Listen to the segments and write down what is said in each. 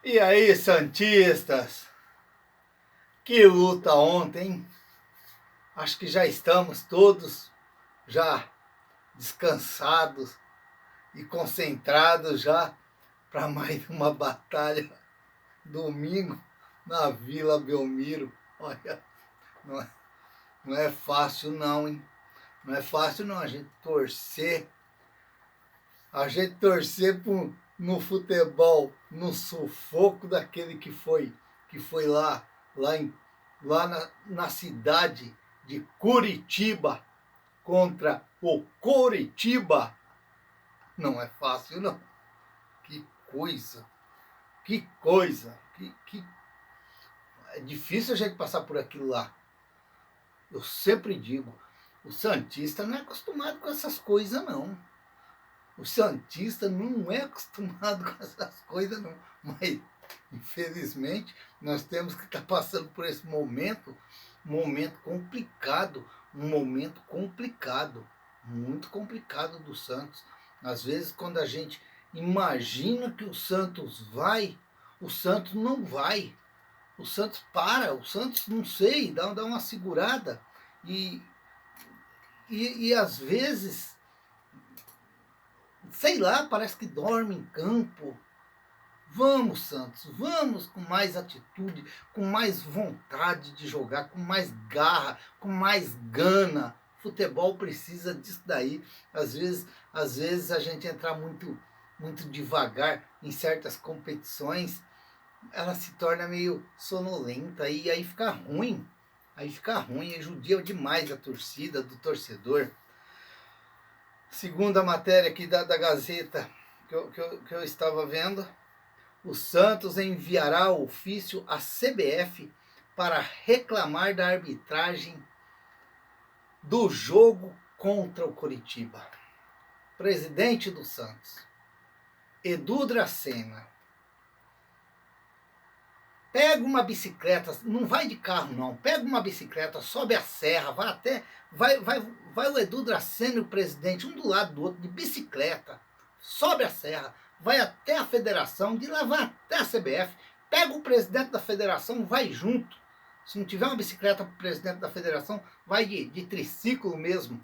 E aí, santistas? Que luta ontem, hein? Acho que já estamos todos já descansados e concentrados já para mais uma batalha domingo na Vila Belmiro. Olha, não é, não é fácil não, hein? Não é fácil não a gente torcer no futebol, no sufoco daquele que foi lá, em, lá na cidade de Curitiba contra o Coritiba. Não é fácil, não. Que coisa, que coisa, que é difícil a gente passar por aquilo lá. Eu sempre digo, o Santista não é acostumado com essas coisas, não. O Santista não é acostumado com essas coisas, não. Mas, infelizmente, nós temos que estar passando por esse momento, um momento complicado, muito complicado do Santos. Às vezes, quando a gente imagina que o Santos vai, o Santos não vai. O Santos para, o Santos, não sei, dá uma segurada. E, e às vezes sei lá, parece que dorme em campo. Vamos, Santos, vamos com mais atitude, com mais vontade de jogar, com mais garra, com mais gana. Futebol precisa disso daí. Às vezes a gente entrar muito devagar em certas competições, ela se torna meio sonolenta e aí fica ruim. Aí judia demais a torcida, do torcedor. Segundo a matéria aqui da Gazeta que eu estava vendo, o Santos enviará ofício à CBF para reclamar da arbitragem do jogo contra o Coritiba. Presidente do Santos, Edu Dracena, pega uma bicicleta, não vai de carro não, pega uma bicicleta, sobe a serra, vai o Edu Dracena e o presidente, um do lado do outro, de bicicleta, sobe a serra, vai até a federação, de lá vai até a CBF, pega o presidente da federação, vai junto. Se não tiver uma bicicleta para o presidente da federação, vai de triciclo mesmo,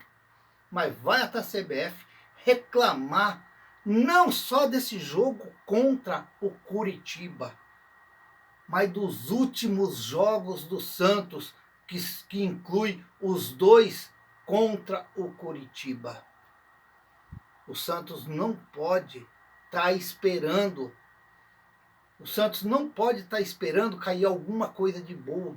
mas vai até a CBF reclamar não só desse jogo contra o Curitiba, mas dos últimos jogos do Santos, que inclui os dois contra o Coritiba. O Santos não pode estar esperando. O Santos não pode estar esperando cair alguma coisa de bom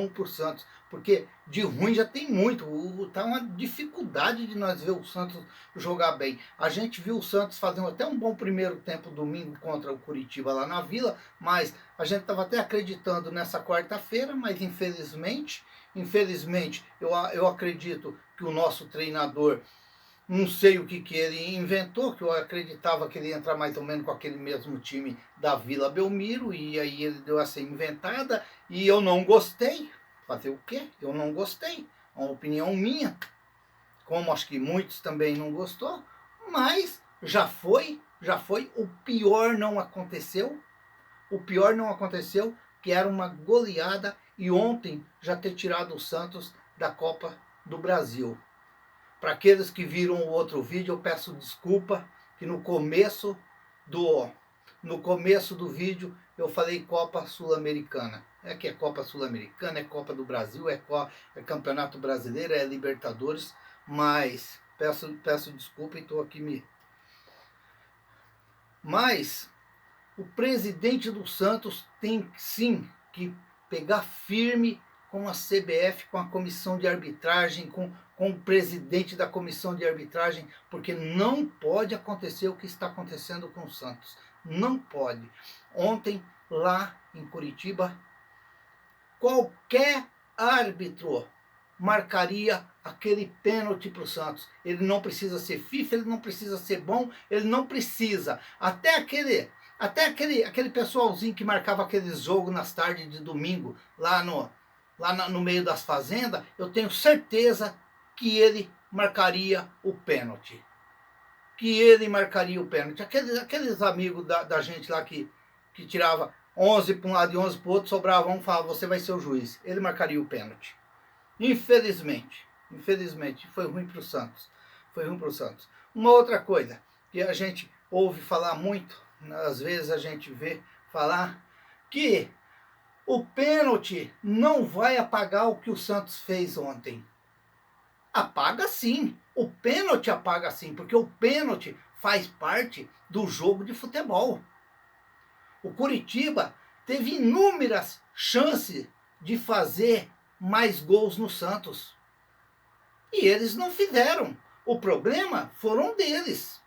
para o Santos, porque de ruim já tem muito. Tá uma dificuldade de nós ver o Santos jogar bem. A gente viu o Santos fazendo até um bom primeiro tempo domingo contra o Curitiba lá na Vila, mas a gente estava até acreditando nessa quarta-feira, mas infelizmente eu acredito que o nosso treinador, não sei o que ele inventou, que eu acreditava que ele ia entrar mais ou menos com aquele mesmo time da Vila Belmiro, e aí ele deu essa inventada, e eu não gostei. Fazer o quê? Eu não gostei. É uma opinião minha, como acho que muitos também não gostou, mas já foi, o pior não aconteceu, que era uma goleada, e ontem já ter tirado o Santos da Copa do Brasil. Para aqueles que viram o outro vídeo, eu peço desculpa que no começo do vídeo eu falei Copa Sul-Americana. É que é Copa Sul-Americana, é Copa do Brasil, é Campeonato Brasileiro, é Libertadores, mas peço desculpa e estou aqui Mas o presidente do Santos tem sim que pegar firme com a CBF, com a comissão de arbitragem, com o presidente da comissão de arbitragem, porque não pode acontecer o que está acontecendo com o Santos. Não pode. Ontem, lá em Curitiba, qualquer árbitro marcaria aquele pênalti para o Santos. Ele não precisa ser FIFA, ele não precisa ser bom, ele não precisa. Até aquele pessoalzinho que marcava aqueles jogos nas tardes de domingo, no meio das fazendas, eu tenho certeza que ele marcaria o pênalti. Aqueles amigos da gente lá que tirava 11 para um lado e 11 para o outro, sobrava um, falava, você vai ser o juiz. Ele marcaria o pênalti. Infelizmente, foi ruim para o Santos. Foi ruim para o Santos. Uma outra coisa que a gente ouve falar muito, às vezes a gente vê falar, que o pênalti não vai apagar o que o Santos fez ontem. Apaga sim, o pênalti apaga sim, porque o pênalti faz parte do jogo de futebol. O Coritiba teve inúmeras chances de fazer mais gols no Santos. E eles não fizeram. O problema foram deles.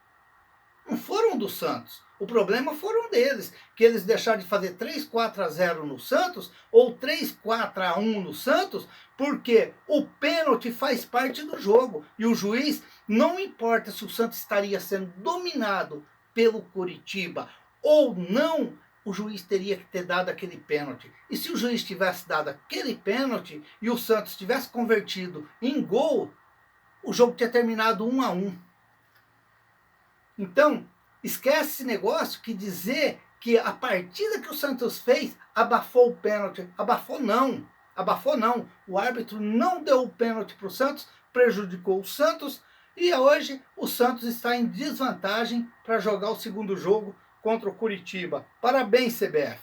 Não foram do Santos. O problema foram deles. Que eles deixaram de fazer 3-4-0 no Santos ou 3-4-1 no Santos, porque o pênalti faz parte do jogo. E o juiz, não importa se o Santos estaria sendo dominado pelo Coritiba ou não, o juiz teria que ter dado aquele pênalti. E se o juiz tivesse dado aquele pênalti e o Santos tivesse convertido em gol, o jogo tinha terminado 1-1. Então, esquece esse negócio que dizer que a partida que o Santos fez abafou o pênalti. Abafou não. O árbitro não deu o pênalti para o Santos, prejudicou o Santos e hoje o Santos está em desvantagem para jogar o segundo jogo contra o Coritiba. Parabéns, CBF.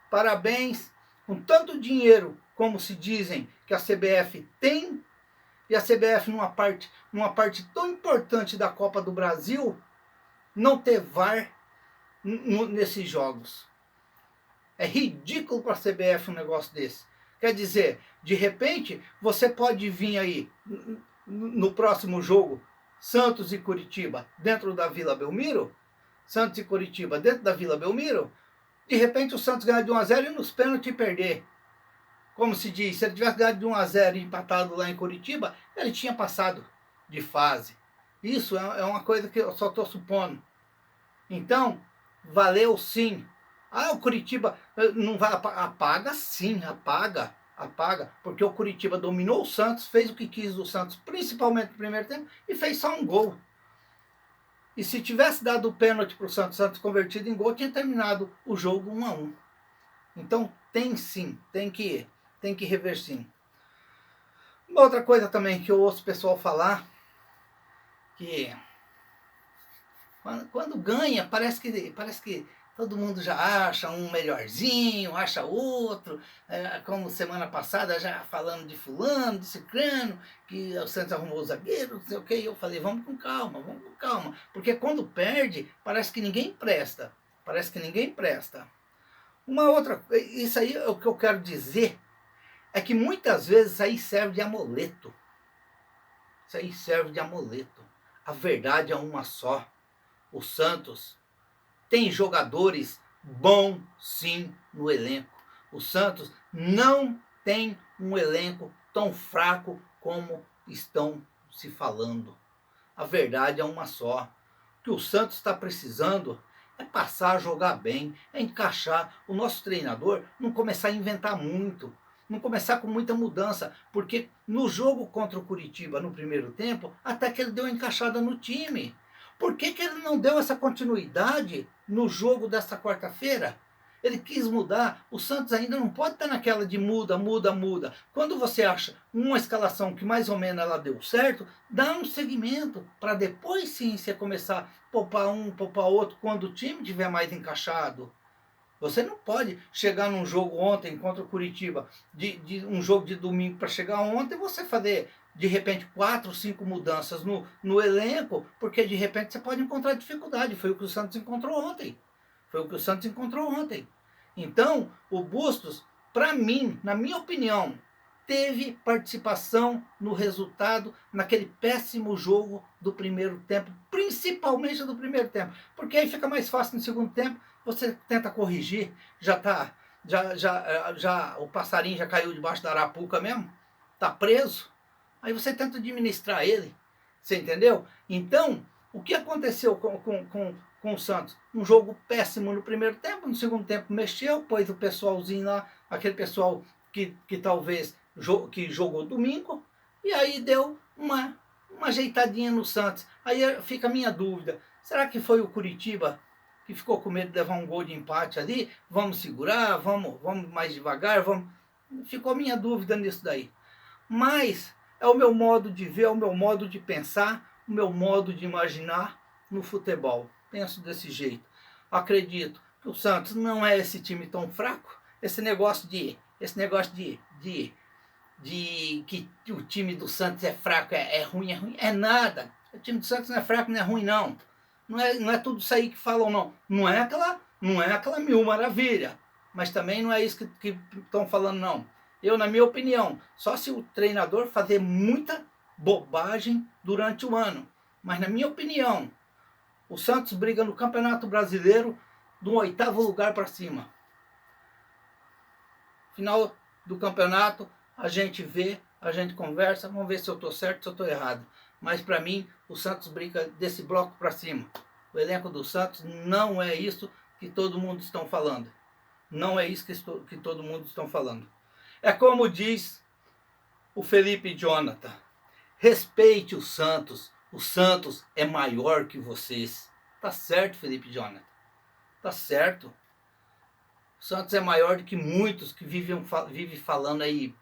Parabéns. Com tanto dinheiro, como se dizem, que a CBF tem, e a CBF numa parte tão importante da Copa do Brasil, não ter VAR nesses jogos. É ridículo para a CBF um negócio desse. Quer dizer, de repente, você pode vir aí no próximo jogo, Santos e Coritiba, dentro da Vila Belmiro, Santos e Coritiba dentro da Vila Belmiro, de repente o Santos ganha de 1-0 e nos pênaltis perder. Como se diz, se ele tivesse ganhado de 1-0 e empatado lá em Coritiba, ele tinha passado de fase. Isso é uma coisa que eu só estou supondo. Então, valeu sim. Ah, o Coritiba não vai apaga sim, apaga. Porque o Coritiba dominou o Santos, fez o que quis do Santos, principalmente no primeiro tempo, e fez só um gol. E se tivesse dado o pênalti para o Santos convertido em gol, tinha terminado o jogo 1-1. Então tem sim, tem que rever sim. Uma outra coisa também que eu ouço o pessoal falar, que quando ganha, parece que todo mundo já acha um melhorzinho, acha outro, como semana passada já falando de fulano, de ciclano, que o Santos arrumou o zagueiro, não sei o que, eu falei, vamos com calma, porque quando perde, parece que ninguém presta, Uma outra, isso aí é o que eu quero dizer, é que muitas vezes isso aí serve de amuleto. A verdade é uma só. O Santos tem jogadores bons sim no elenco. O Santos não tem um elenco tão fraco como estão se falando. A verdade é uma só. O que o Santos está precisando é passar a jogar bem, é encaixar. O nosso treinador não começar a inventar muito, não começar com muita mudança, porque no jogo contra o Coritiba, no primeiro tempo, até que ele deu uma encaixada no time. Por que ele não deu essa continuidade no jogo desta quarta-feira? Ele quis mudar. O Santos ainda não pode estar naquela de muda. Quando você acha uma escalação que mais ou menos ela deu certo, dá um segmento para depois sim você começar a poupar um, poupar outro, quando o time estiver mais encaixado. Você não pode chegar num jogo ontem contra o Coritiba, de um jogo de domingo para chegar ontem, você fazer de repente 4, 5 mudanças no elenco, porque de repente você pode encontrar dificuldade. Foi o que o Santos encontrou ontem. Então, o Bustos, para mim, na minha opinião, teve participação no resultado naquele péssimo jogo do primeiro tempo, principalmente do primeiro tempo, porque aí fica mais fácil no segundo tempo, você tenta corrigir, o passarinho já caiu debaixo da arapuca mesmo, tá preso, aí você tenta administrar ele, você entendeu? Então, o que aconteceu com o Santos? Um jogo péssimo no primeiro tempo, no segundo tempo mexeu, pôs o pessoalzinho lá, aquele pessoal que talvez que jogou domingo, e aí deu uma ajeitadinha no Santos. Aí fica a minha dúvida, será que foi o Coritiba que ficou com medo de levar um gol de empate ali, vamos segurar, vamos mais devagar, vamos... Ficou minha dúvida nisso daí. Mas é o meu modo de ver, é o meu modo de pensar, o meu modo de imaginar no futebol. Penso desse jeito. Acredito que o Santos não é esse time tão fraco. Esse negócio de que o time do Santos é fraco, é ruim, é nada. O time do Santos não é fraco, não é ruim, não. Não é tudo isso aí que falam, não. Não é aquela mil maravilha. Mas também não é isso que estão falando, não. Eu, na minha opinião, só se o treinador fazer muita bobagem durante o ano. Mas na minha opinião, o Santos briga no Campeonato Brasileiro do 8º lugar para cima. Final do campeonato, a gente vê, a gente conversa, vamos ver se eu estou certo, se eu estou errado. Mas para mim, o Santos briga desse bloco para cima. O elenco do Santos não é isso que todo mundo está falando. Não é isso que todo mundo está falando. É como diz o Felipe Jonathan. Respeite o Santos é maior que vocês. Tá certo, Felipe Jonathan. Tá certo. O Santos é maior do que muitos que vivem falando aí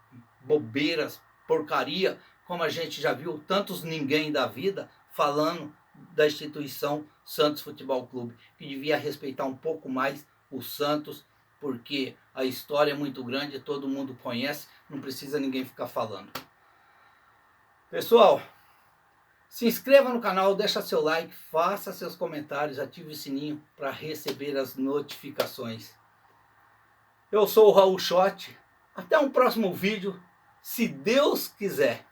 bobeiras, porcaria, como a gente já viu tantos ninguém da vida falando da instituição Santos Futebol Clube, que devia respeitar um pouco mais o Santos, porque a história é muito grande, todo mundo conhece, não precisa ninguém ficar falando. Pessoal, se inscreva no canal, deixa seu like, faça seus comentários, ative o sininho para receber as notificações. Eu sou o Raul Schott. Até um próximo vídeo, se Deus quiser.